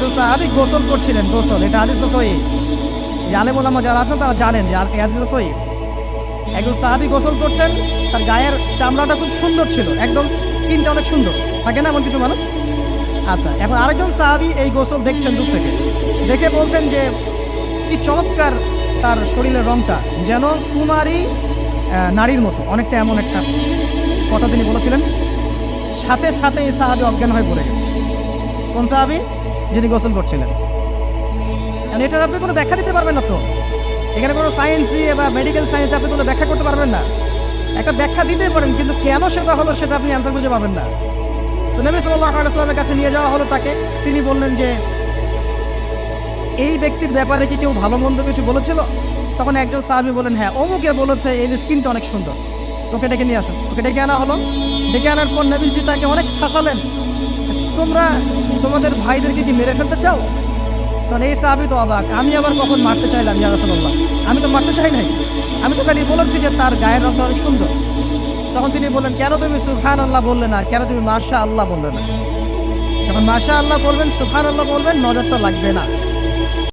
একজন সাহাবী গোসল করছিলেন, গোসল, এটা হাদিসে সহিহ। আলেম ওলামা যারা আছেন তারা জানেন যে হাদিসে সহিহ। একজন সাহাবী গোসল করছেন, তার গায়ের চামড়াটা খুব সুন্দর ছিল, একদম স্কিনটা অনেক সুন্দর থাকে না এমন কিছু মানুষ। আচ্ছা, এখন আরেকজন সাহাবী এই গোসল দেখছেন দূর থেকে, দেখে বলছেন যে কি চমৎকার তার শরীরের রংটা, যেন কুমারী নারীর মতো, অনেকটা এমন একটা কথা তিনি বলেছিলেন। সাথে সাথে এই সাহাবী অজ্ঞান হয়ে পড়ে গেছে। কোন সাহাবী? যিনি গোসল করছিলেন। এটার আপনি কোনো ব্যাখ্যা দিতে পারবেন না তো, এখানে কোনো সায়েন্স দিয়ে বা মেডিকেল সায়েন্স দিয়ে আপনি কোনো ব্যাখ্যা করতে পারবেন না। একটা ব্যাখ্যা দিতে পারেন, কিন্তু কেন সেটা হলো সেটা আপনি অ্যান্সার খুঁজে পাবেন না। তো নবী সাল্লাল্লাহু আলাইহি ওয়াসাল্লামের কাছে নিয়ে যাওয়া হলো তাকে। তিনি বললেন যে এই ব্যক্তির ব্যাপারে কি কেউ ভালো মন্দ কিছু বলেছিল? তখন একজন সাহাবী বলেন, হ্যাঁ, অমুকে বলেছে এর স্কিনটা অনেক সুন্দর, ওকে ডেকে নিয়ে আসুন। ওকে ডেকে আনা হলো। ডেকে আনার পর নবীজি তাকে অনেক শাসালেন, তোমরা তোমাদের ভাইদেরকে কি মেরে ফেলতে চাও? তখন এই সাহাবী তো অবাক, আমি আবার কখন মারতে চাইলাম ইয়া রাসূলুল্লাহ? আমি তো মারতে চাই নাই, আমি তো খালি বলেছি যে তার গায়ের রংটা অনেক সুন্দর। তখন তিনি বললেন, কেন তুমি সুবহানাল্লাহ বললে না, কেন তুমি মাশাআল্লাহ বললে না? যখন মাশাআল্লাহ বলবেন, সুবহানাল্লাহ বলবেন, নজরটা লাগবে না।